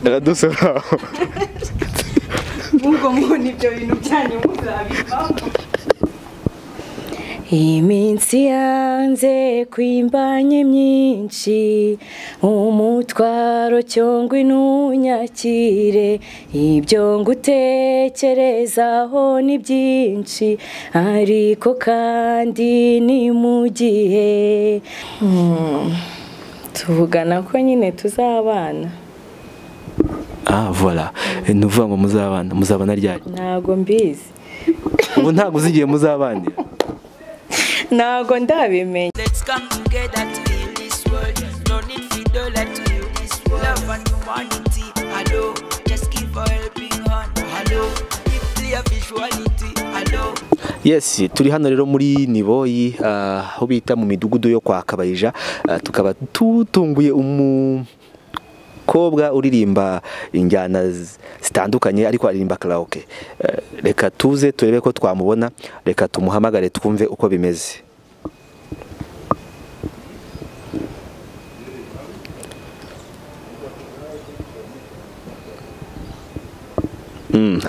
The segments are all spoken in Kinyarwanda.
La Douce ubwo mbona ibyo bintu byanyu muzabivamo. Iminsi yanze kwimbanye myinshi, umutwaro cyangwa inunyakire, ibyo ngutekerezaho ni byinshi ariko kandi ni mu gihe tuvugana ko nyine tuzabana. Voilà, nuvuga ngo muzabana ryari? Ntago mbizi. Ubu ntago uzigiye muzabanira. Ntago ndabimenya. Let's come together to heal this world. No need for dollar to heal this world. Love and humanity, hello. Just give a helping hand, hello. Give clear visuality, hello. Yes, turi hano rero muri Niba aho bita mu midugudu yo kwa Kabayija, tukaba tutunguye umukobwa uririmba injyana zitandukanye ariko aririmba karaoke. Reka tuze turebe ko twamubona, reka tumuhamagare twumve uko bimeze.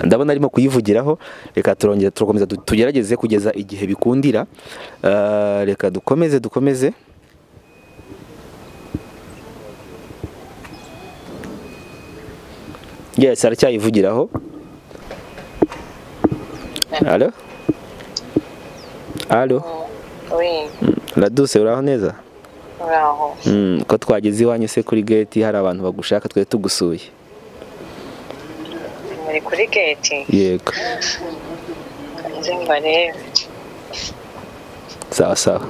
Ndabona arimo kuyivugiraho, reka turakomeza tugerageze kugeza igihe bikundira. Reka dukomeze. Yes, aracyayivugiraho. Allo? Oui. La Douce uraho neza? Uraho. Ko twageze iwanyu se kuri gate hari abantu bagushaka twe tugusuye. Muri kuri gate? Yego. Nze mbarebe. Sawa.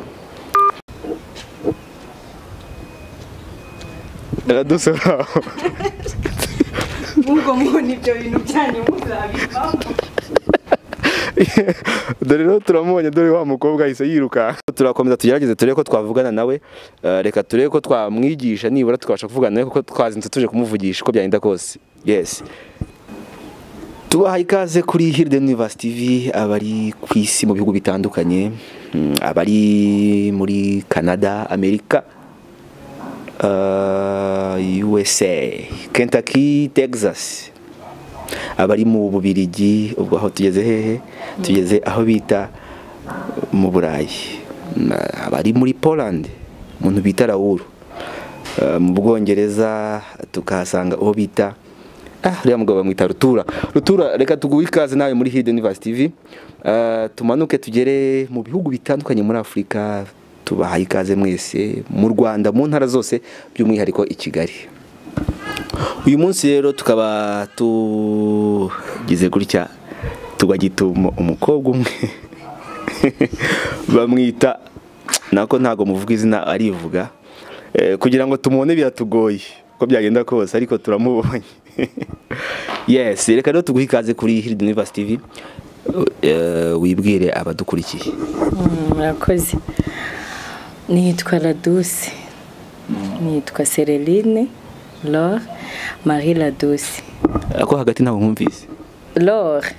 La Douce uraho. Ubwo mbona ibyo bintu byanyu muzabivamo. Dore rero turamubonye, dore wa mukobwa ahise yiruka. Turakomeza tugerageze turebe ko twavugana nawe, reka turebe ko twamwigisha nibura tukabasha kuvugana nawe kuko twazinze tuje kumuvugisha uko byagenda kose. Yes. Tubahaye ikaze kuri Hirde University TV, abari ku isi mu bihugu bitandukanye, abari muri Canada, Amerika, USA, Kentucky, Texas, abari mu Bubiligi, ubwo aho tugeze hehe? Tugeze aho bita mu Burayi, abari muri Poland, umuntu bita Laure, mu Bwongereza tukahasanga aho bita uriya mugabo bamwita Rutura. Reka tuguhe ikaze nawe muri Hirde University TV, tumanuke tugere mu bihugu bitandukanye muri Afurika. Tubahaye ikaze mwese mu Rwanda, mu ntara zose, by'umwihariko i Kigali. Uyu munsi rero tukaba tugize gutya, tugagita umukobwa umwe bamwita, nako ntago muvuga izina arivuga, kugira ngo tumubone biratugoye ko byagenda kose, ariko turamubonye. Yes, reka rero tuguhe ikaze kuri Hirde University TV, wibwire abadukurikiye. Murakoze. Nitwa La Douce. Nitwa Cereline Laure La Douce. Ako hagati ntaho nkumvise. Laure.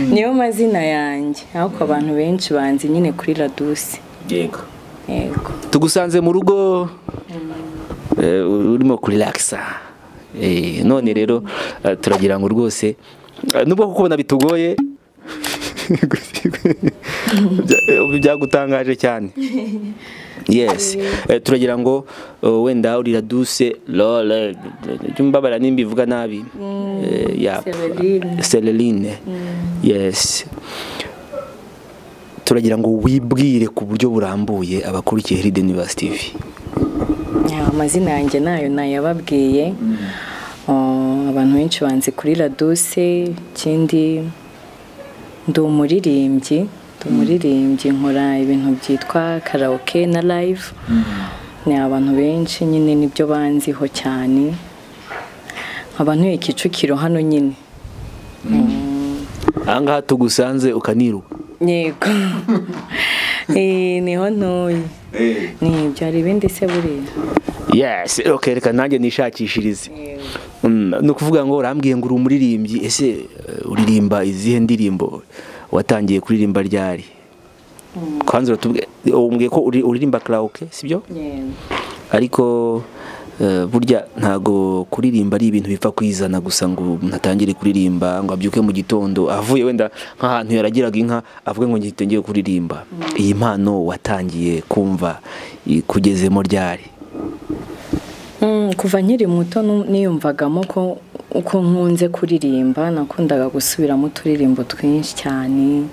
Niyo mazina yanjye, ariko abantu benshi banzi nyine kuri La Douce. Yego. Tugusanze mu rugo, urimo kurelaxa. None rero turagira ngo rwose nubwo kubona bitugoye byagutangaje cyane. Yes, turagira ngo wenda uri La Douce Laure, mbabara nimbivuga nabi, ya Cereline. Yes, turagira ngo wibwire ku buryo burambuye abakurikiye Hirde University TV. Amazina yanjye nayo nayababwiye. Abantu benshi banzi kuri La Douce. Ikindi ndi umuririmbyi, nkora ibintu byitwa karaoke na live. Ni abantu benshi nyine nibyo banziho cyane. Abantu Kicukiro hano nyine. Ahangaha tugusanze ukaniruka. Yego. Niho ntuye. Ni byari ibindi se buriya. Yes, okay, reka nanjye nishakishirize. No kuvuga ngo urambwiye ngo uri umuririmbyi, ese uririmba izihe ndirimbo? Watangiye kuririmba ryari? kwanza umbwiye ko uririmba karaoke sibyo ariko burya ntago kuririmba ari ibintu bipfa kwizana gusa ngo natangire kuririmba ngo abyuke mu gitondo avuye wenda nk'ahantu yaragiraga inka avuge ngo ngiye kuririmba. Iyi mpano watangiye kumva kugezemo ryari? Kuva nkiri muto niyumvagamo ko uko nkunze kuririmba nakundaga gusubiramo turirimbo twinshi cyane,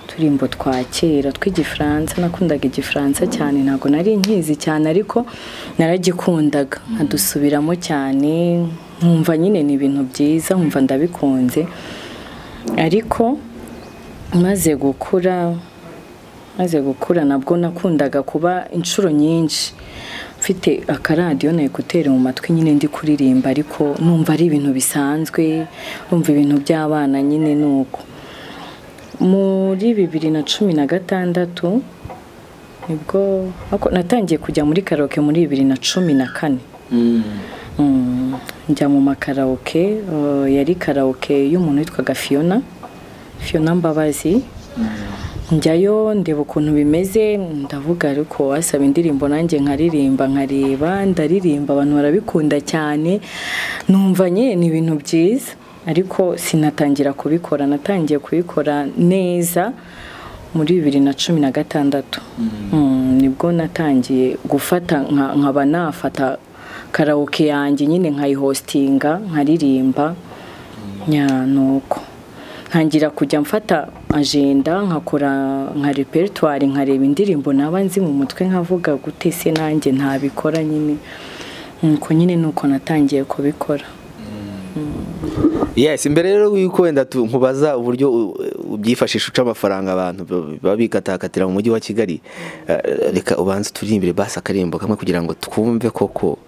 turimbo twa kera tw'igifaransa. Nakundaga igifaransa cyane, ntago nari nkizi cyane ariko naragikundaga nkadusubiramo cyane, nkumva nyine ni ibintu byiza, nkumva ndabikunze. Ariko maze gukura nabwo nakundaga kuba inshuro nyinshi mfite akaradiyo na ekuteri mu matwi nyine ndi kuririmba, ariko numva ari ibintu bisanzwe, numva ibintu by'abana nyine. Nuko muri 2016 nibwo natangiye kujya muri karaoke muri 2014. Njya mu makaraoke, yari karaoke y'umuntu witwaga Fiona Mbabazi. Njyayo ndeba ukuntu bimeze, ndavuga ariko wasaba indirimbo nanjye nkaririmba, nkareba ndaririmba, abantu barabikunda cyane, numva nyine ni ibintu byiza. Ariko sinatangira kubikora, natangiye kubikora neza muri 2016. Nibwo natangiye gufata nkaba nafata karaoke yanjye nyine nkayihostinga, nkaririmba. Nuko ntangira kujya mfata agenda nkakora nka repertoire, nkareba indirimbo naba nzi mu mutwe, nkavuga gute se nanjye ntabikora nyine. Nuko nyine nuko natangiye kubikora. Yes, imbere rero yuko wenda nkubaza uburyo ubyifashisha uca amafaranga abantu babikatakatira mu mujyi wa Kigali, reka ubanze turirimbire basa akarimbo kamwe kugira ngo twumve koko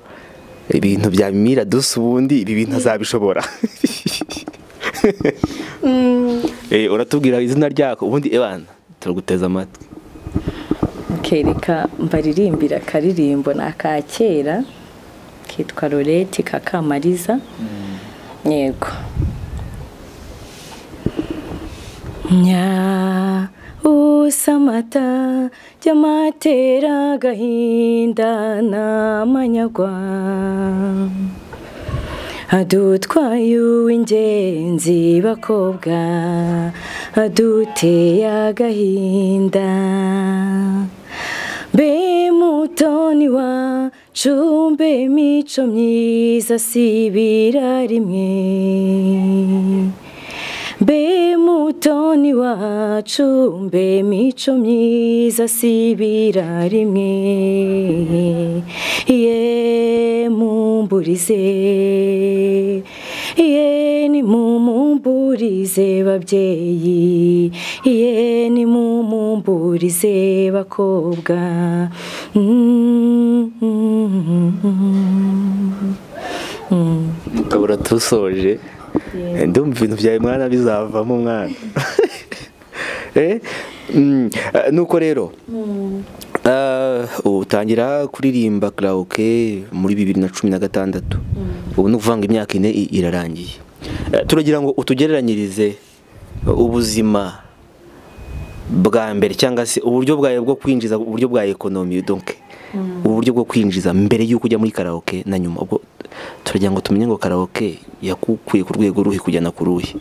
ibintu bya Mira Douce ubundi ibi bintu azabishobora. Uratubwira izina ryako ubundi ebana turaguteza amatwi. Reka mbaririmbira akaririmbo n'aka kera kitwa Lorette kakamariza. Yego. Usamata jamatera gahinda n'amanyagwa, adutwaye uw'ingenzi bakobwa, aduteye agahinda. Mbe mutoni wacu, mbe mico myiza sibira rimwe. Mbe mutoni wacu, mbe mico myiza sibira rimwe. Ye mumburize, ye ni mumumburize babyeyi, ye ni mumumburize bakobwa. Ukabura tusoje ndumva ibintu byawe mwana bizavamo mwana. Nuko rero utangira kuririmba karaoke muri 2016. Ubu ni ukuvanga imyaka 4 irarangiye. Turagira ngo utugereranyirize ubuzima bwa mbere cyangwa se uburyo bwawe bwo kwinjiza, uburyo bwa economy, donc uburyo bwo kwinjiza mbere y'uko ujya muri karaoke na nyuma. Ubwo turagira ngo tumenye ngo karaoke yakukuye ku rwego ruhi kujyana ku ruhi.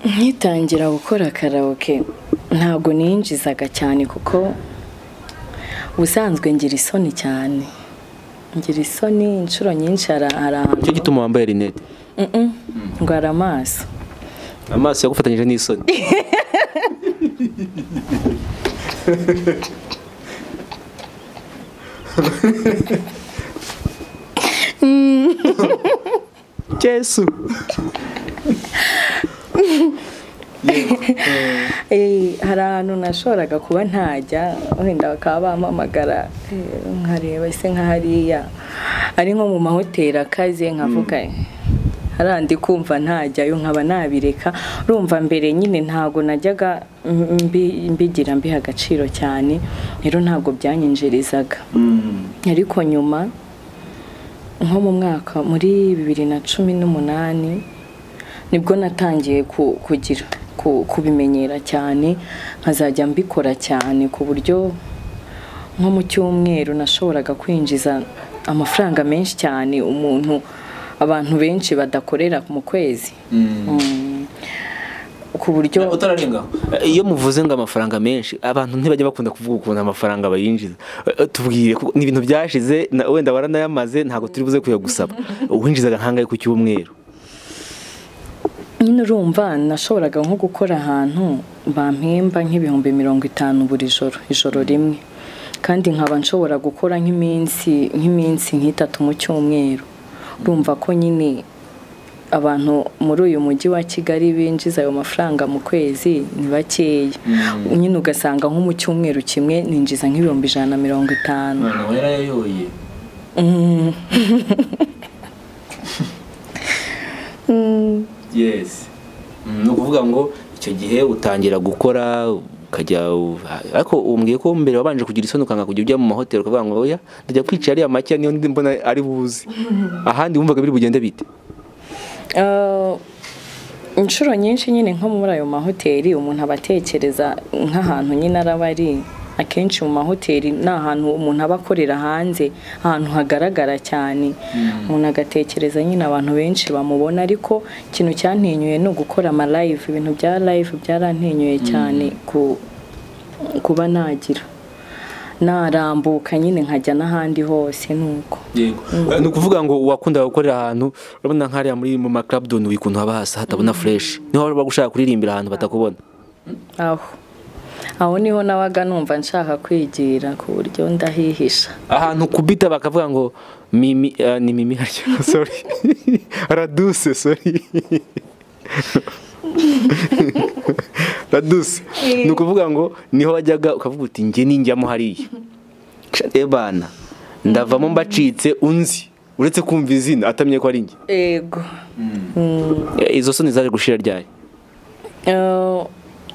Nkitangira gukora karaoke ntabwo ninjizaga cyane kuko ubusanzwe ngira isoni cyane. Ngira isoni inshuro nyinshi ahantu. Cyo gituma wambaye rinete? Ngwara amaso. Amaso yagufatanyije n'isoni. Yesu. Hari ahantu nashoboraga kuba ntajya, wenda bakaba bampamagara nkareba ese nk'ahariya ari nko mu mahoteli akaze, nkavuga harandi kumva ntajyayo nkaba nabireka. Urumva mbere nyine ntago najyaga mbigira mbiha agaciro cyane, rero ntago byanyinjirizaga. Ariko nyuma nko mu mwaka muri 2018 nibwo natangiye kugira kubimenyera cyane nkazajya mbikora cyane ku buryo nko mu cyumweru nashoboraga kwinjiza amafaranga menshi cyane abantu benshi badakorera mu kwezi ku buryo utararenga. Iyo muvuze ngo amafaranga menshi abantu ntibajya bakunda kuvuga ukuntu amafaranga bayinjiza. Tubwire ni ibintu byashize wenda waranayamaze ntago turi buze kuyagusaba. Winjizaga nkangaye ku cyumweru? nyine urumva nashoboraga nko gukora ahantu bampemba nk'ibihumbi 50 buri ijoro rimwe, kandi nkaba nshobora gukora nk'iminsi nk'itatu mu cyumweru. Urumva ko nyine abantu muri uyu mujyi wa Kigali binjiza ayo mafaranga mu kwezi ni bakeya. Nyine ugasanga nko mu cyumweru kimwe ninjiza nk'ibihumbi 150. Mwana warayoye. Yes. No kuvuga ngo icyo gihe utangira gukora ukajya, ariko umbwiye ko mbere wabanje kugira isoni ukanga kujya ujya mu mahoteli ukavuga ngo oya ndajya kwicara ari amake niyo mbona ari buzi. Ahandi wumvaga biri bugende bite? Inshuro nyinshi nyine nko muri ayo mahoteli umuntu abatekereza nk'ahantu nyine arabari. Akenshi mu mahoteli ni ahantu umuntu aba akorera hanze, ahantu hagaragara cyane. Umuntu agatekereza nyine abantu benshi bamubona, ariko ikintu cyantinyuye no gukora ama live. Ibintu bya live byarantinyuye cyane kuba narambuka nyine nkajya n'ahandi hose nuko. Yego. Ni ukuvuga ngo wakunda gukorera ahantu urabona nk'ariya muri mu club don wikuntu haba hasa hatabona fresh, niho baba gushaka kuririmbira ahantu batakubona. Aho niho nabaga numva nshaka kwigira ku buryo ndahihisha. Ahantu kubita bakavuga ngo Mimi ni Mimi sorry. La Douce sorry. La Douce. Ni ukuvuga ngo niho wajyaga ukavuga uti nge ninjyamo hariya. Ebana ndavamo mbacitse unzi uretse kumva izina atamye ko ari nge. Yego. Izo soni zaje gushira ryari?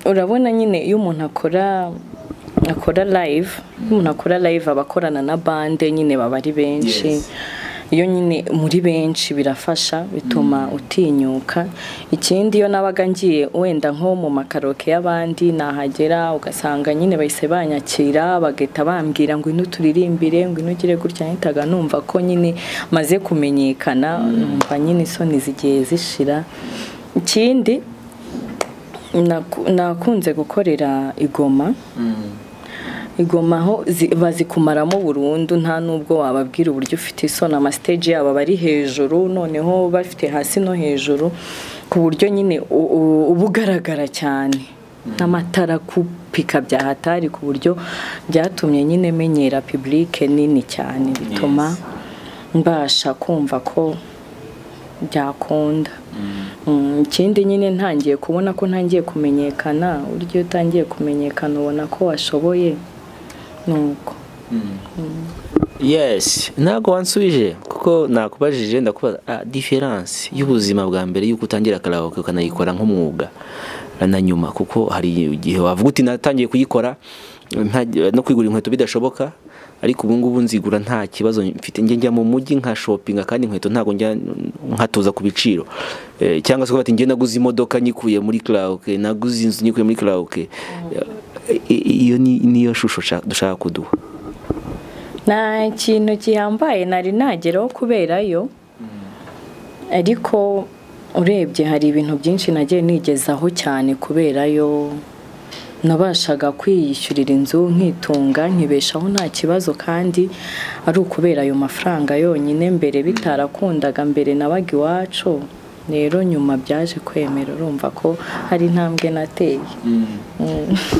Urabona nyine iyo umuntu akora live abakorana na bande nyine baba ari benshi. Iyo nyine muri benshi birafasha, bituma utinyuka. Ikindi iyo nabaga ngiye wenda nko mu makaroke y'abandi nahagera ugasanga nyine bahise banyakira bagahita bambwira ngo ino turirimbire ngo ino ugire gutya, nitaga numva ko nyine maze kumenyekana, numva nyine isoni zigiye zishira. Ikindi nakunze gukorera igoma. Igoma ho bazikumaramo burundu, nta nubwo wababwira uburyo ufite isoni. Ama stage yabo bari hejuru, noneho bafite hasi no hejuru, ku buryo nyine ubugaragara cyane n'amatara kupika bya hatari, ku buryo byatumye nyine menyera public nini cyane, bituma mbasha kumva ko byakunda. Ikindi nyine ntangiye kubona ko ntangiye kumenyekana. Uryo utangiye kumenyekana ubona ko washoboye nuko. Yes, ntago wansubije kuko nakubajije ndakubaza difference y'ubuzima bwa mbere yuko utangira karaoke ukanayikora nk'umwuga na nyuma, kuko hari igihe wavuga uti natangiye kuyikora no kwigura inkweto bidashoboka, ariko ubu ngubu nzigura nta kibazo mfite. Njya mu mujyi nka shopping kandi inkweto ntago njya nkatuza ku biciro, cyangwa se ko bati nge naguze imodoka nyikuye muri karaoke, naguze inzu nyikuye muri karaoke. Iyo niyo shusho dushaka kuduha. Nta kintu gihambaye nari nageraho kuberayo, ariko urebye hari ibintu byinshi nagiye nigezaho cyane kuberayo. Nabashaga kwiyishyurira inzu nkitunga nkibeshaho nta kibazo, kandi ari ukubera ayo mafaranga yonyine. Mbere bitarakundaga, mbere nabaga iwacu, rero nyuma byaje kwemera. Urumva ko hari intambwe nateye.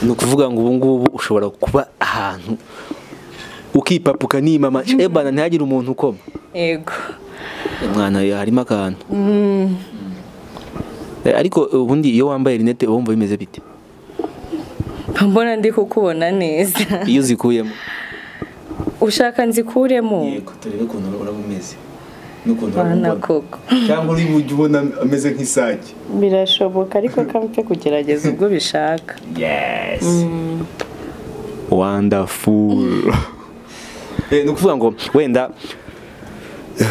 Ni ukuvuga ngo ubu ngubu ushobora kuba ahantu ukipapuka ni mama ebana ntihagire umuntu ukoma. Yego. Mwana harimo akantu. Ariko ubundi iyo wambaye rinete wumva bimeze bite? Mbona ndi kukubona neza. Iyo zikuyemo ushaka nzikuremo? Yego, turebe ukuntu urabumeze n'ukuntu urabona koko, cyangwa uri bujye ubona ameze nk'isake. Birashoboka, ariko kampe kugerageza ubwo bishaka. Yes. Wonderful. Ni ukuvuga ngo wenda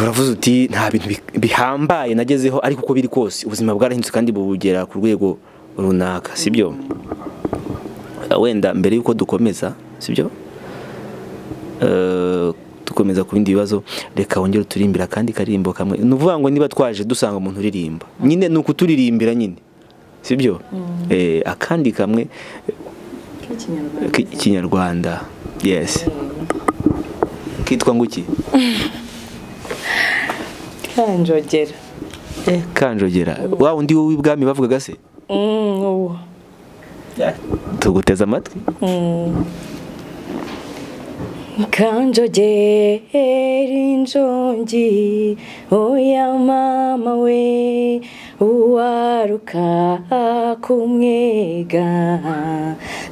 uravuze uti nta bintu bihambaye nagezeho, ariko uko biri kose ubuzima bwarahindutse kandi bubugera ku rwego runaka sibyo wenda mbere yuko dukomeza sibyo dukomeza ku bindi bibazo reka wongere turirimbira kandi karimbo kamwe nuvuga ngo niba twaje dusanga umuntu uririmba nyine nuko turirimbira nyine sibyo akandi kamwe k'ikinyarwanda yes kitwa nguki kanjogera kanjogera wa undi w'ibwami bavugaga se uwo tuguteza amatwi kanjogera injongi oya mama we uwaruka kumwega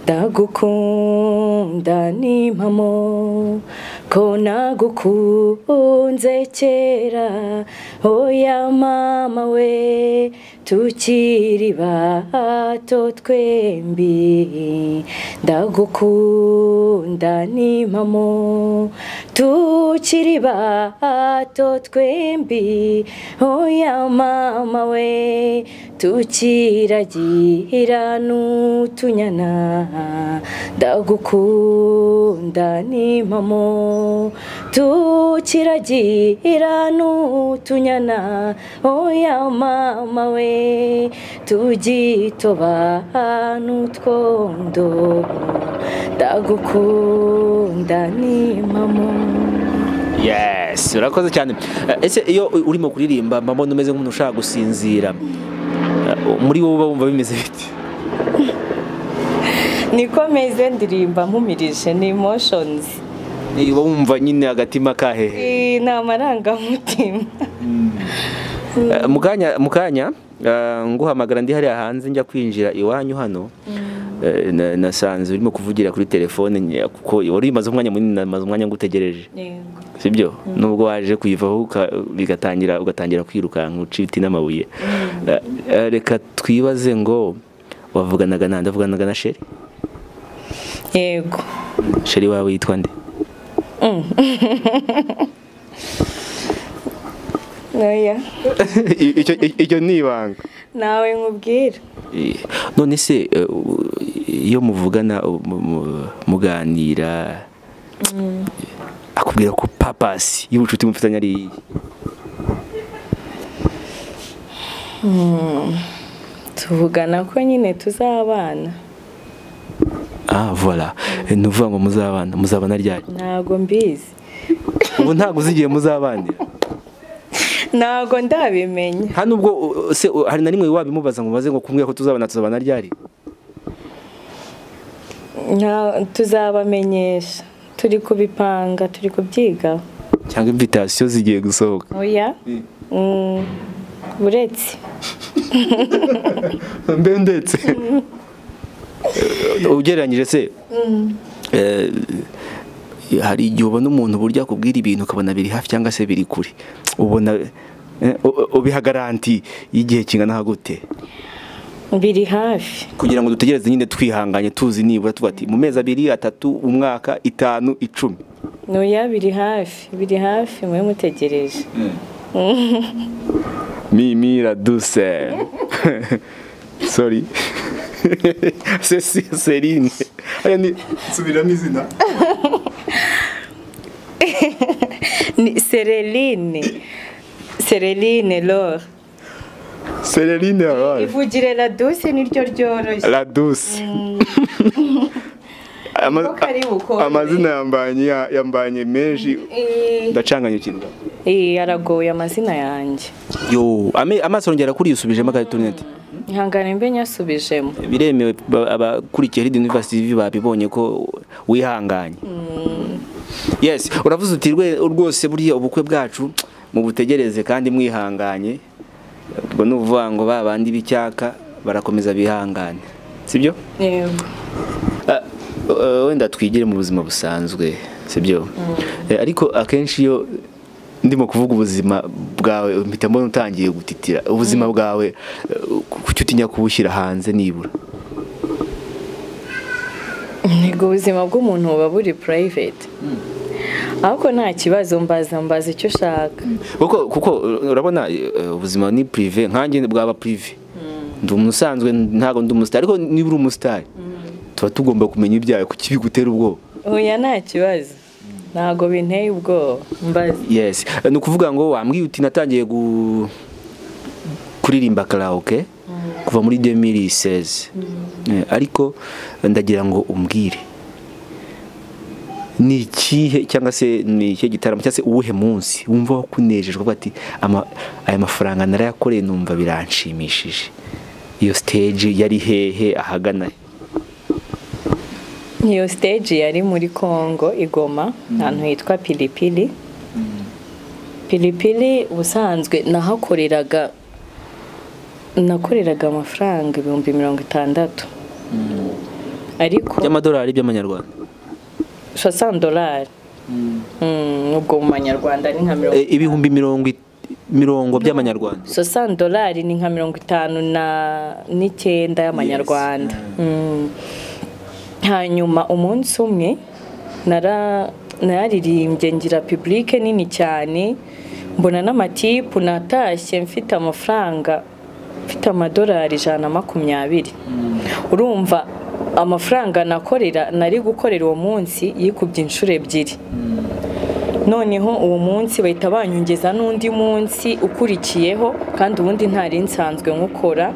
ndagukunda n'impamo ko nagukunze kera oya mama we tukiri bato twembi ndagukunda n'impamo tukiri bato twembi oya mama we tukiragira n'utunyana ndagukunda n'impamo tukiragira n'utunyana oya mama we tugitoba n'utwondo ndagukunda n'impamo. yes urakoze cyane ese iyo urimo kuririmba mbona umeze nk'umuntu ushaka gusinzira muri wowe wumva bimeze bite niko meze ndirimba mpumirije ni emotions uba wumva nyine agatima kahehe ni amarangamutima mukanya nguhamagara ndi hariya hanze njya kwinjira iwanyu hano nasanze urimo kuvugira kuri telefone kuko wari umaze umwanya munini namaze umwanya ngutegereje sibyo nubwo waje kuyivaho ugatangira kwirukanka uca ibiti n'amabuye reka twibaze ngo wavuganaga nande avuganaga na sheri yego sheri wawe yitwa nde noya icyo ni ibanga nawe nkubwira none se iyo muvugana muganira akubwira ko papasi y'ubucuti mufitanye ari iyi tuvugana ko nyine tuzabana voilà nuvuga ngo muzabana ryari ntago mbizi ubu ntago uzigiye muzabanira ntago ndabimenya hano ubwo se hari na rimwe wabimubaza ngo maze ngo kumwe ko tuzabana ryari tuzabamenyesha turi kubipanga turi kubyigaho cyangwa invitation zigiye gusohoka oya buretse mbe ndetse ugereranyije se hari igihe ubona umuntu burya akubwira ibintu ukabona biri hafi cyangwa se biri kure ubona ubiha garanti y'igihe kingana gute biri hafi kugira ngo dutegereze nyine twihanganye tuzi nibura tuvuga ati mu mezi 2 3 umwaka 5 10 noya biri hafi mwe mutegereje La Douce sorry Cereline aya ni subiramo izina ni Cereline Laure ivugire La Douce niryo ryoroshye La Douce amazina yambanye menshi ndacanganyukirwa aragoye amazina yanjye yo amaso ngera kuri yusubijemo akatunete ihangane mbe nyasubijemo biremewe abakurikiye Lead University babibonye ko wihanganye yes uravuze uti rwose buriya ubukwe bwacu mu butegereze kandi mwihanganye ubwo nuvuga ngo babandi bicyaka barakomeza bihangane sibyo yego wenda twigire mu buzima busanzwe sibyo ariko akenshi iyo ndimo kuvuga ubuzima bwawe mpita mbona utangiye gutitira ubuzima bwawe kuki utinya kubushyira hanze nibura nego ubuzima bw'umuntu buba buri private ariko nta kibazo mbaza icyo ushaka kuko urabona ubuzima ni privé nkanjye bwaba privé ndi umusanzwe ntago ndi umustar ariko niba uri umustar tuba tugomba kumenya ibyawe ku kibi gutera ubwoba. Oya nta kibazo ntago binteye ubwoba mbaza. Yes, ni ukuvuga ngo wambwiye uti natangiye kuririmba karaoke kuva muri 2016 ariko ndagira ngo umbwire ni ikihe cyangwa se ni ikihe gitaramo cyangwa se uwuhe munsi wumva wakunejejwe bati aya mafaranga narayakoreye numva biranshimishije. Iyo stage yari hehe ahagana? Iyo stage yari muri Congo Igoma ahantu hitwa Pilipili. Pilipili ubusanzwe nakoreraga amafaranga 60,000 ariko y'amadolari by'amanyarwanda $60 ubwo mu manyarwanda ni nka 50 by'amanyarwanda. $60 ni nka 59 y'amanyarwanda. Hanyuma umunsi umwe nararirimbye ngira public nini cyane mbona n'amatipu natashye mfite amafaranga mfite amadolari 120. Urumva amafaranga nari gukorera uwo munsi yikubye inshuro 2. Noneho uwo munsi bahita banyongeza n'undi munsi ukurikiyeho kandi ubundi ntari nsanzwe nkukora.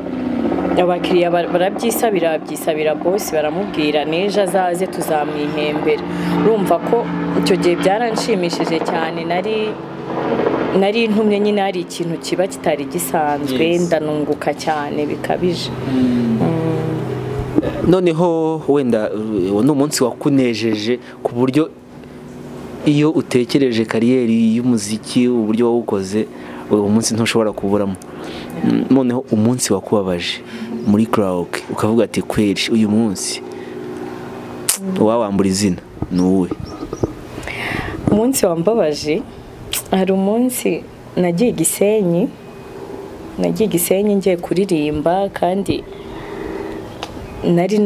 Abakiriya barabyisabira boss baramubwira neje azaze tuzamwihembera. Urumva ko icyo gihe byaranshimishije cyane nari intumye nyine hari ikintu kiba kitari gisanzwe ndanunguka cyane bikabije. Noneho wenda no munsi wakunejeje ku buryo iyo utekereje kariyeri y'umuziki uburyo wawukoze uwo munsi ntushobora kuburamo. Noneho umunsi wakubabaje muri karaoke ukavuga ati kweri uyu munsi wawambura izina nuwe? Umunsi wambabaje hari umunsi nagiye Gisenyi ngiye kuririmba kandi nari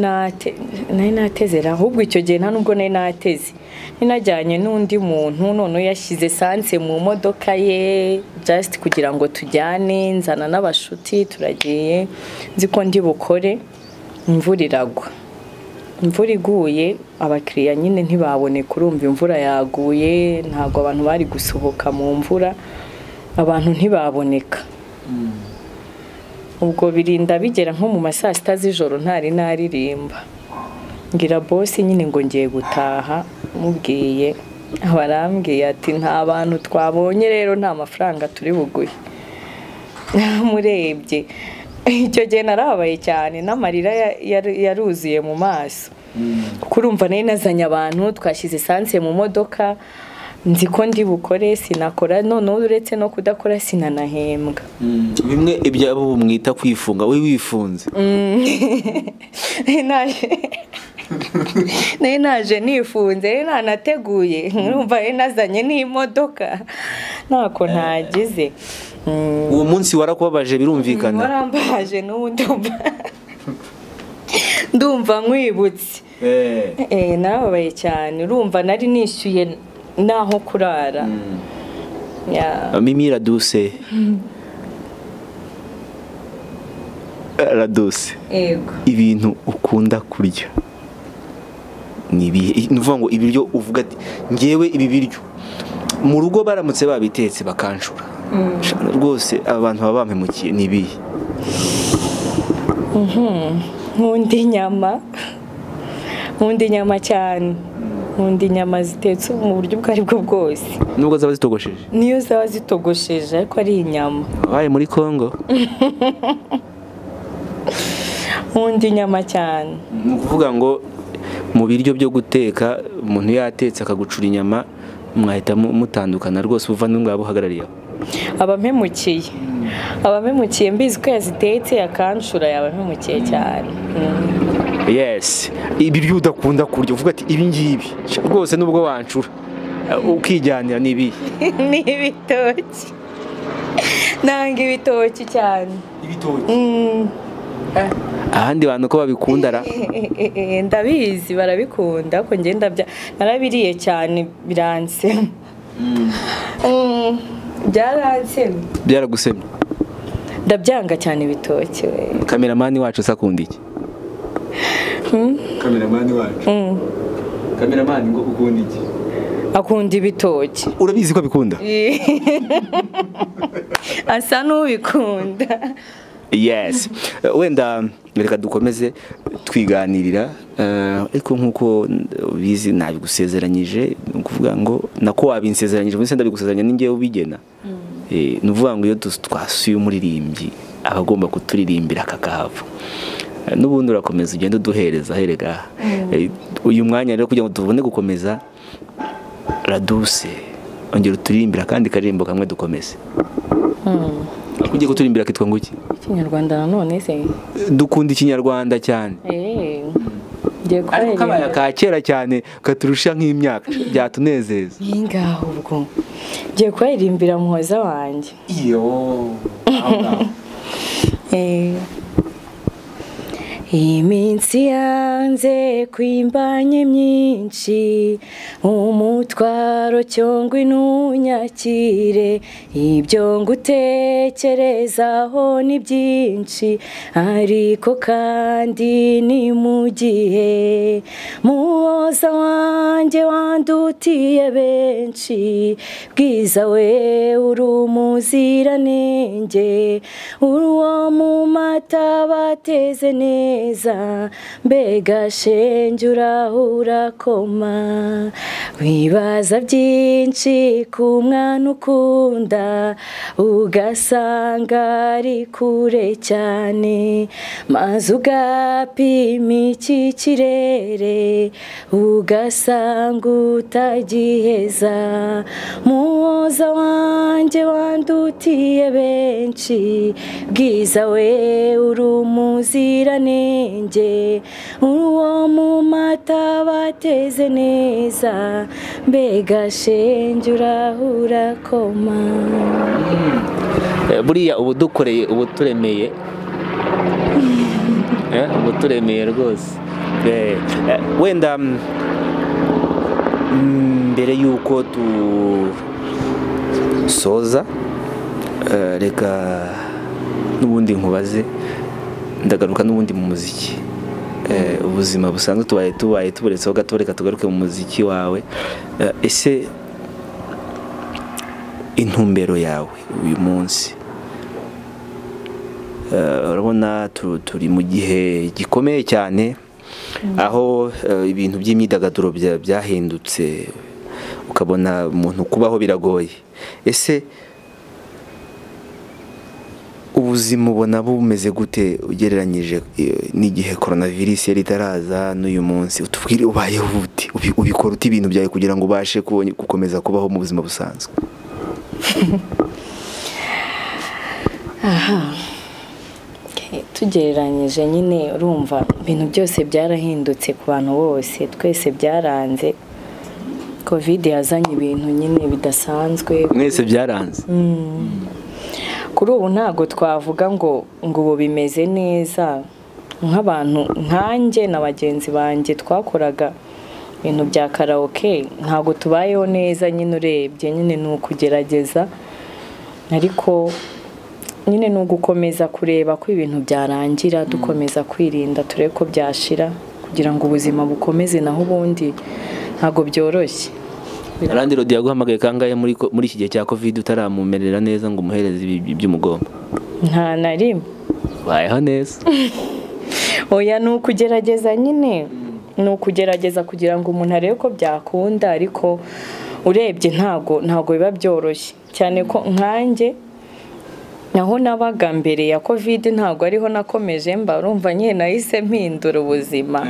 natezera ahubwo icyo gihe nta nubwo nari nateze ninajyanye n'undi muntu none yashyize sanse mu modoka ye just kugira ngo tujyane nzana n'abashuti turagiye nzi ko ndi bukore imvura iragwa. Imvura iguye abakiriya nyine ntibabone kurumva imvura yaguye ntago abantu bari gusohoka mu mvura abantu ntibaboneka. Ubwo birinda bigera nko mu masaa 6 z'ijoro ntari naririmba ngira boss nyine ngo ngiye gutaha mubwiye abarambwiye ati nta bantu twabonye rero nta mafaranga turi buguye. Murebye icyo gihe narabaye cyane n'amarira yaruzuye mu maso kurumva nari nazanye abantu twashyize sanse mu modoka nzi ko ndi bukore sinakora none uretse no kudakora sinanahembwa. Bimwe ibyabo mwita kwifunga we wifunze. Naje nifunze nanateguye urumva nazanye n'imodoka ntako ntagize. Uwo munsi warakubabaje birumvikana? Warambaje n'ubundi ndumva nkwibutse. Narababaye cyane urumva nari nishyuye naho kurara. Mimi La Douce. La Douce. Yego. Ibintu ukunda kurya nibihe? Nuvuga ngo ibiryo uvuga ati ngewe ibi biryo mu rugo baramutse babitetse bakanshura rwose abantu baba bampemukiye nibihe? Nkunda inyama cyane. Nkunda inyama zitetse mu buryo bwo ari bwo bwose nubwo zaba zitogosheje. Niyo zaba zitogosheje ariko ari inyama. Wabaye muri Congo? Nkunda inyama cyane. Ni ukuvuga ngo mu biryo byo guteka umuntu yatetse akagucura inyama mwahita mutandukana rwose uva n'ubwo buhagarariye abampemukiye mbizi ko yazitetse akanshura yabampemukiye cyane. Yes, ibiryo udakunda kurya uvuga ati ibi ngibi rwose nubwo wancura ukijyanira nibi? Ni ibitoki. Nanga ibitoki cyane. Ibitoki? Ahandi bantu ko babikunda ra? Ndabizi barabikunda ko nge narabiriye cyane biranse. Byaragusemye. ndabyanga cyane ibitoki we. Kameramani wacu sakunda iki? Kameramani wacu. Kameramani ngo ukunda iki? Akunda ibitoki. Urabizi ko bikunda? Asa n'ubikunda. Yes. Wenda reka dukomeze twiganirira ariko nkuko bizi nabigusezeranyije kuvuga ngo nako wabinsezeranyije muri senda bigusezeranya ninge ubigena. Nuvuga ngo iyo twasuye umuririmbyi abagomba kuturirimbira kakahava. N'ubundi urakomeza ugenda duhereza herega. Uyu mwanya rero kugira ngo tubone gukomeza La Douce ongera uturirimbira kandi karirimbo kamwe dukomeze. Ugiye kuturimbira kitwa nguki? Ikinyarwanda nanone se. Dukunda ikinyarwanda cyane. Ngiye ariko kabaya ka kera cyane katurusha nk'imyaka byatunezeza. Ngaho ubwo. Ngiye kwarimbira muhoza wanjye. Iyo. Iminsi yanze kwimbanye myinshi umutwaro cyangwa inunyakire ibyo ngutekerezaho ni byinshi ariko kandi ni mu gihe muhoza wanjye wandutiye benshi bwiza we uri umuziranenge uri uwo mu mata bateze neza mbega shenge urakoma wibaza byinshi ku mwana ukunda ugasanga ari kure cyane maze ugapima iki kirere ugasanga utagiheza muhoza wanjye wandutiye benshi bwiza we uri umuziranenge uwo mu mata bateze neza mbega shenge urakoma. Buriya ubu dukoreye ubu turemeye ubu turemeye rwose. Wenda mbere yuko tusoza reka n'ubundi nkubaze ndagaruka n'ubundi mu muziki. Ubuzima busanzwe tubaye tuburetseho gato reka tugaruke mu muziki wawe. Ese intumbero yawe uyu munsi urabona turi mu gihe gikomeye cyane aho ibintu by'imyidagaduro byahindutse ukabona umuntu kubaho biragoye. Ese ubuzima ubona bumeze gute ugereranyije n'igihe coronavirus yari itaraza n'uyu munsi? Utubwire ubayeho ute, ubikora uti ibintu byawe kugira ngo ubashe gukomeza kubaho mu buzima busanzwe? Tugereranyije nyine urumva ibintu byose byarahindutse ku bantu bose twese byaranze. Covid yazanye ibintu nyine bidasanzwe. Mwese byaranze. Kuri ubu ntago twavuga ngo ubu bimeze neza nk'abantu nkanjye na bagenzi banjye twakoraga ibintu bya karaoke ntago tubayeho neza nyine urebye nyine ni ukugerageza ariko nyine ni ugukomeza kureba ko ibintu byarangira dukomeza kwirinda turebe ko byashira kugira ngo ubuzima bukomeze naho ubundi ntago byoroshye. Arandi Rodi yaguhamagaye kangahe muri iki gihe cya Covid utaramumerera neza ngo umuhereze iby'umugomba? Nta na rimwe. Bayeho neza. Oya ni ukugerageza nyine ni ukugerageza kugira ngo umuntu arebe ko byakunda ariko urebye ntago biba byoroshye cyane ko nkanjye naho nabaga mbere ya Covid ntago ariho nakomeje mba urumva nyine nahise mpindura ubuzima.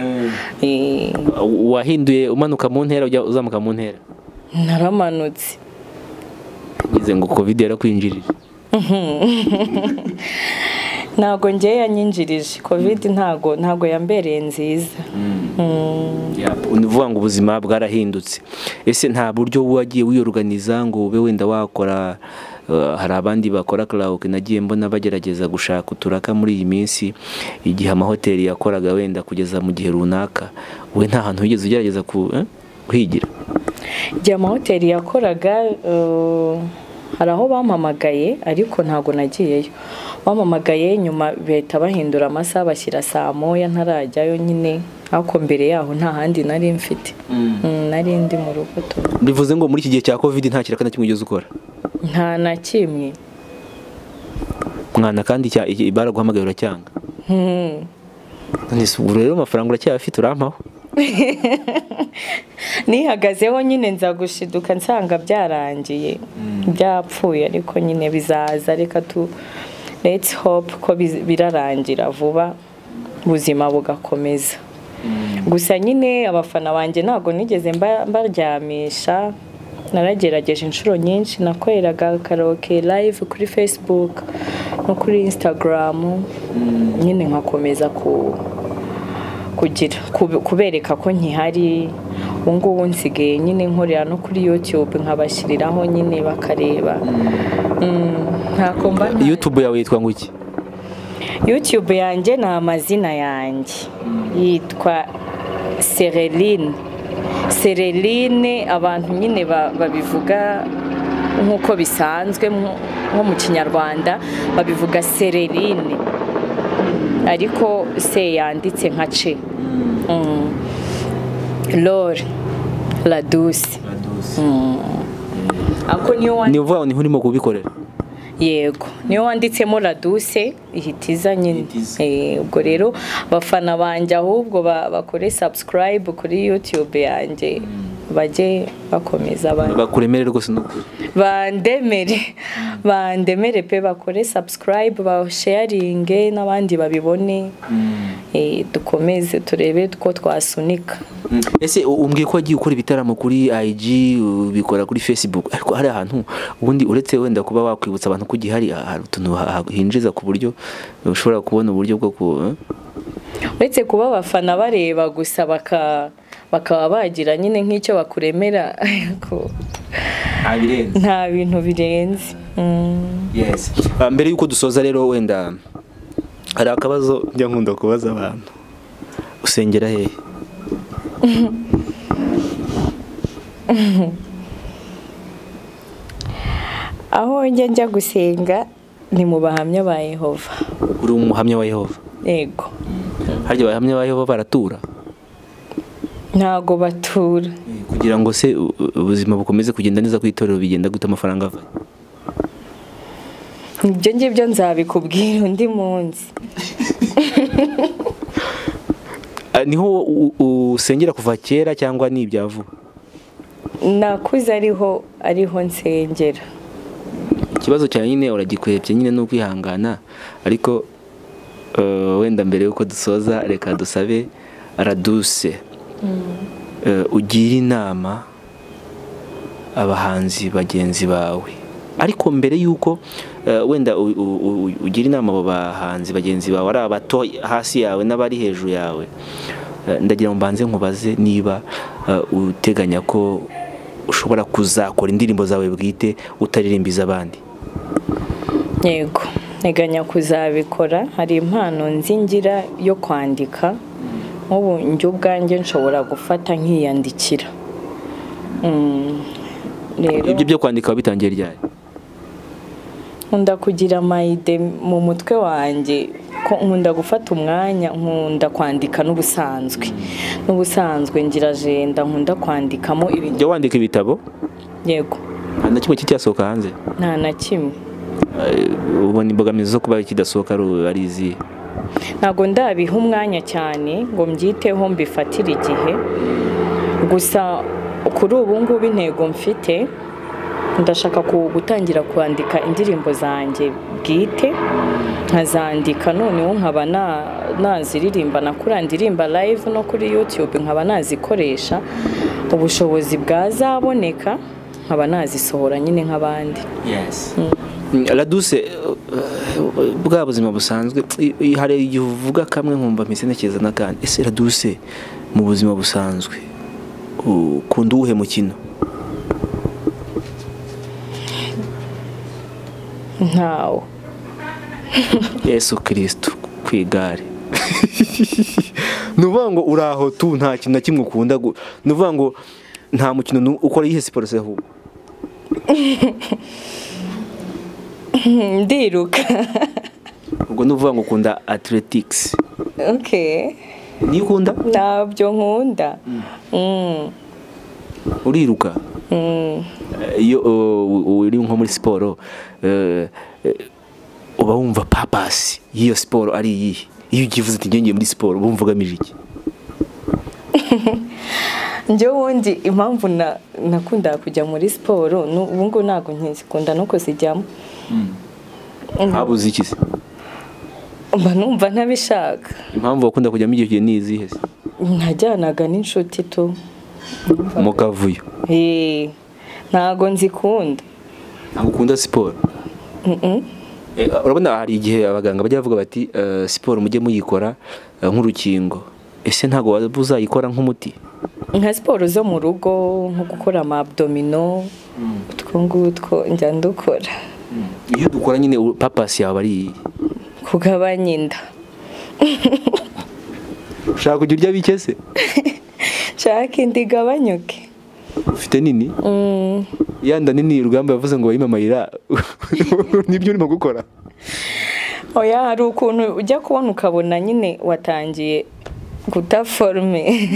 Wahinduye umanuka mu ntera ujya uzamuka mu ntera? Naramanutse. Bize ngo Covid yarakwinjirije? Ntago ngiye yanyinjirije. Covid ntago yambereye nziza. Uvuga ngo ubuzima bwarahindutse. Ese nta buryo wagiye wiyorganiza ngo ube wenda wakora? Hari abandi bakora karaoke nagiye mbona bagerageza gushaka uturaka muri iyi minsi igihe amahoteli yakoraga wenda kugeza mu gihe runaka. We nta hantu wigeze ugerageza kuhigira? Igihe amahoteli yakoraga hari aho bampamagaye ariko ntago nagiyeyo, bampamagaye nyuma bahita bahindura amasaha bashyira saa moya ntarajyayo nyine, ariko mbere yaho nta handi nari mfite. Nari ndi mu rugo. Bivuze ngo muri iki gihe cya covid nta kiraka na kimwe ugeze ukora? Nta na kimwe. Mwana kandi baraguhamagaye uracyanga? Nise ubwo rero amafaranga uracyafite urampaho? Nihagazeho nyine nza gushiduka nsanga byarangiye, byapfuye, ariko nyine bizaza, reka let's hope ko birarangira vuba ubuzima bugakomeza. Gusa nyine abafana banjye ntago nigeze mbaryamisha, naragerageje inshuro nyinshi, nakoreraga karaoke live kuri Facebook no kuri Instagram, nyine nkakomeza kubereka ko nkihari. Ubu ngubu nsigaye nyine nkorera no kuri YouTube nkabashyiriraho nyine bakareba. YouTube yawe yitwa ngo iki? YouTube yanjye ni amazina yanjye, yitwa Cereline, abantu nyine babivuga nk'uko bisanzwe nko mu Kinyarwanda babivuga Cereline, ariko se yanditse nka ce. Laure La Douce. Ako niyo urimo kubikorera? Yego, niyo wanditsemo La Douce ihitiza nyine. Ubwo rero bafana banjye ahubwo bakore subscribe kuri YouTube yanjye, bajye bakomeza bakuremere rwose n'ukuri, bandemere pe, bakore subscribe, basharinge n'abandi babibone. Dukomeze turebe ko twasunika. Ese umbwiye ko wagiye ukora ibitaramo kuri IG, ubikora kuri Facebook, ariko hari ahantu ubundi uretse wenda kuba wakwibutsa abantu ko gihari utuntu hinjiza ku buryo ushobora kubona uburyo bwo uretse kuba abafana bareba gusa bakaba bagira nyine nk'icyo bakuremera, nta bintu birenze. Yes. Mbere yuko dusoza rero wenda hari akabazo njya nkunda kubaza abantu, usengera hehe? Aho njya gusenga ni mu bahamya ba Yehova. Uri umuhamya wa Yehova? Yego. Harya abahamya ba Yehova baratura? Ntago batura. Kugira ngo se ubuzima bukomeze kugenda neza ku itorero bigenda gute, amafaranga ava? Ibyo ngibyo nzabikubwira undi munsi. Niho usengera kuva kera cyangwa ni ibyavu? Nakuze ariho nsengera. Ikibazo cyane nyine uragikwebye nyine no kwihangana, ariko wenda mbere yuko dusoza reka dusabe La Douce ugira inama abahanzi bagenzi bawe, ariko mbere yuko wenda ugira inama abo bahanzi bagenzi bawe ari abato hasi yawe n'abari hejuru yawe, ndagira ngo mbanze nkubaze niba uteganya ko ushobora kuzakora indirimbo zawe bwite utaririmbiza abandi. Yego, nteganya kuzabikora. Hari impano nzingira yo kwandika, nk'ubu njye ubwanjye nshobora gufata nkiyandikira. Ibyo byo kwandika bitangiye ryari? Nkunda kugira amayide mu mutwe wanjye, nkunda gufata umwanya, nkunda kwandika n'ubusanzwe ngira agenda, nkunda kwandikamo ibintu. Jya wandika ibitabo? Yego. Nta na kimwe cyasohoka hanze? Nta na kimwe. Ubona imbogamizi zo kuba kidasohoka ari izihe? Ntago ndabiha umwanya cyane ngo mbyiteho mbifatire igihe, gusa kuri ubu ngubu intego mfite, ndashaka gutangira kwandika indirimbo zanjye bwite, nkazandika noneho nkaba naziririmba, nakurandirimba live no kuri YouTube nkaba nazikoresha, ubushobozi bwazaboneka nkaba nazisohora nyine nk'abandi. Yes. La Douce, bwa buzima busanzwe hari igihe uvuga kamwe nkumva mpise ntekereza n'akandi. Ese La Douce mu buzima busanzwe ukunda uwuhe mukino? Ntawo. Yesu Kristo ku igare. Nuvuga ngo uraho tu nta kintu na kimwe ukunda, nuvuga ngo nta mukino ukora yihe siporo se ahubwo? ndiruka. ubwo nuvuga ngo ukunda athletics. Okay. Ni ukunda? Ntabyo nkunda. Uriruka? Iyo uri nko muri siporo uba wumva purpose y'iyo siporo ari iyihe? Iyo ugivuze ati ngiye muri siporo bumva ugamije iki? Njye wundi impamvu nakunda kujya muri siporo ubu ngo ntabwo nkikunda no kuzijyamo. Habuze iki se? Mba numva ntabishaka. Impamvu wakunda kujyamo igihe gihe ni izihe se? Najyanaga n'inshuti tu. Mu kavuyo? Ntabwo nzikunda. Ntabwo ukunda siporo? Urabona hari igihe abaganga bajya bavuga bati siporo mujye muyikora nk'urukingo. Ese ntabwo waba uzayikora nk'umuti? Nka siporo zo mu rugo nko gukora ama abdomino utwo ngutwo njya ndukora. Iyo dukora nyine purpose yawe ari kugabanya inda. Ushaka kujya urya bike se? Nshaka inda igabanyuke. Ufite nini? Yanda nini Rugamba yavuze ngo bayimamayira nibyo urimo gukora? Oya hari ukuntu ujya kubona ukabona nyine watangiye gutaforme.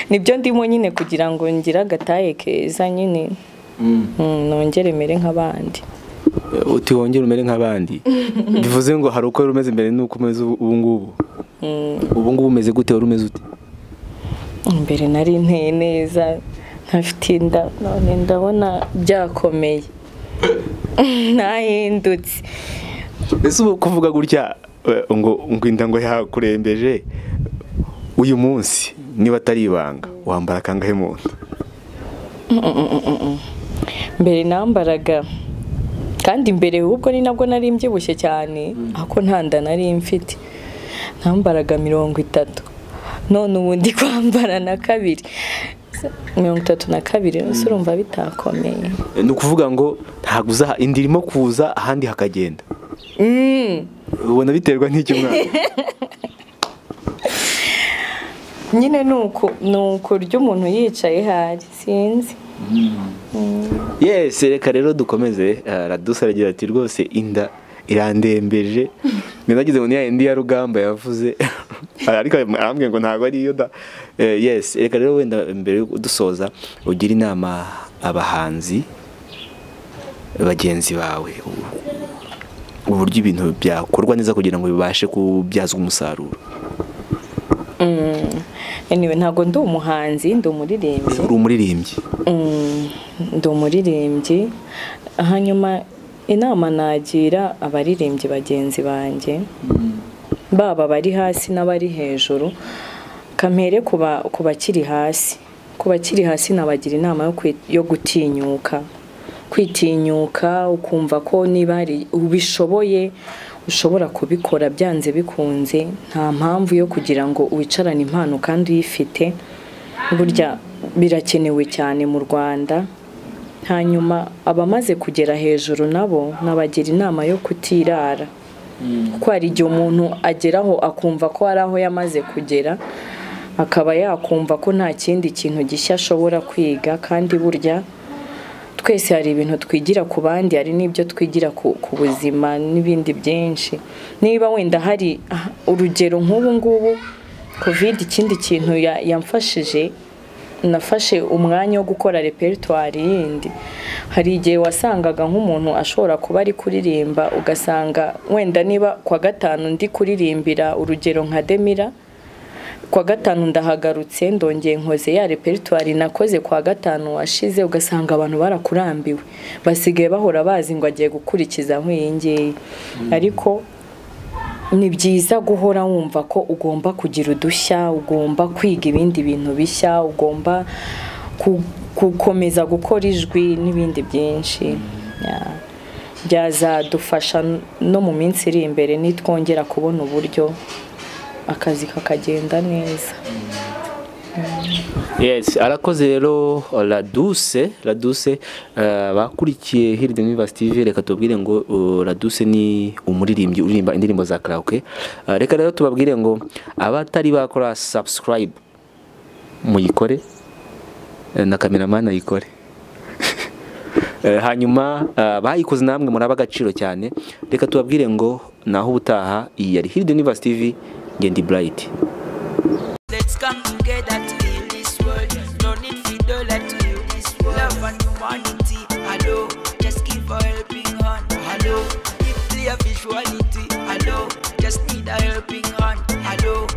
Nibyo ndimo nyine kugira ngo ngira agataye keza nyine. Nongere mere nk'abandi. Uti wongere umere nk'abandi? Bivuze ngo hari uko rumeze mbere nuko umeze ubu ngubu. Ubu ngubu umeze gute wari umeze ute? Mbere nari nteye neza ntafite inda none ndabona byakomeye. Nahindutse. Ese ubu kuvuga gutya ngo inda ngo yakurembeje uyu munsi niba atari ibanga wambara kangahe mu nda? Mbere nambaraga kandi mbere ubwo ni nabwo nari mbyibushye cyane ako ntanda nari mfite nambaraga 30 none ubu ndi kwambara na 2 32 nose urumva bitakomeye. Ni ukuvuga ngo ntabwo uza indirimo kuza ahandi hakagenda. Ubona biterwa n'iki mwana? Nyine nuko ryo umuntu yicaye hari sinzi. Yes, reka rero dukomeze. La Douce aragira ati rwose inda irandembeje. Ninagize ngo niya indi ya Rugamba yavuze. Ariko arambwiye ngo ntago ari iyo da. Yes, reka rero wenda mbere dusoza ugira inama abahanzi bagenzi bawe uburyo ibintu byakorwa neza kugira ngo bibashe kubyazwa umusaruro. Anyway ntago ndi umuhanzi ndi umuririmbyi. Uri umuririmbyi? Ndi umuririmbyi. Hanyuma inama nagira abaririmbyi bagenzi banjye baba bari hasi n'abari hejuru kamere kubakiri hasi. Kubakiri hasi nabagira inama yo gutinyuka. Kwitinyuka ukumva ko niba ari ubishoboye ushobora kubikora byanze bikunze nta mpamvu yo kugira ngo wicarane impano kandi uyifite. Burya birakenewe cyane mu Rwanda. Hanyuma abamaze kugera hejuru nabo nabagira inama yo kutirara. Kuko hari igihe umuntu ageraho akumva ko hari aho yamaze kugera akaba yakumva ko nta kindi kintu gishya ashobora kwiga kandi burya twese hari ibintu twigira ku bandi hari n'ibyo twigira ku buzima n'ibindi byinshi. Niba wenda hari urugero nk'ubu ngubu covid ikindi kintu yamfashije nafashe umwanya wo gukora repertoire yindi. Hari igihe wasangaga nk'umuntu ashobora kuba ari kuririmba ugasanga wenda niba kwa gatanu ndi kuririmbira urugero nka Demira kwa gatanu ndahagarutse ndongeye nkoze ya repertoire nakoze kwa gatanu washize ugasanga abantu barakurambiwe basigaye bahora bazi ngo agiye gukurikiza nk'iyingiye. Ariko ni byiza guhora wumva ko ugomba kugira udushya ugomba kwiga ibindi bintu bishya ugomba gukomeza gukora ijwi n'ibindi byinshi. Byazadufasha no mu minsi iri imbere nitwongera kubona uburyo akazi kakagenda neza. Yes, arakoze rero La Douce bakurikiye Hirde University TV. Reka tubabwire ngo La Douce ni umuririmbyi uririmba indirimbo za karaoke. Reka rero tubabwire ngo abatari bakora subscribe muyikore na cameraman ayikore. hanyuma bayikoze namwe muri ab'agaciro cyane. Reka tubabwire ngo naho ubutaha. Iyi yari Hidden Universe TV, Ngendi Bright. Let's come together to heal this world. No need for dollar to heal this world. Love and humanity, hello. Just give a helping hand, hello. If clear visuality, hello. Just need a helping hand, hello.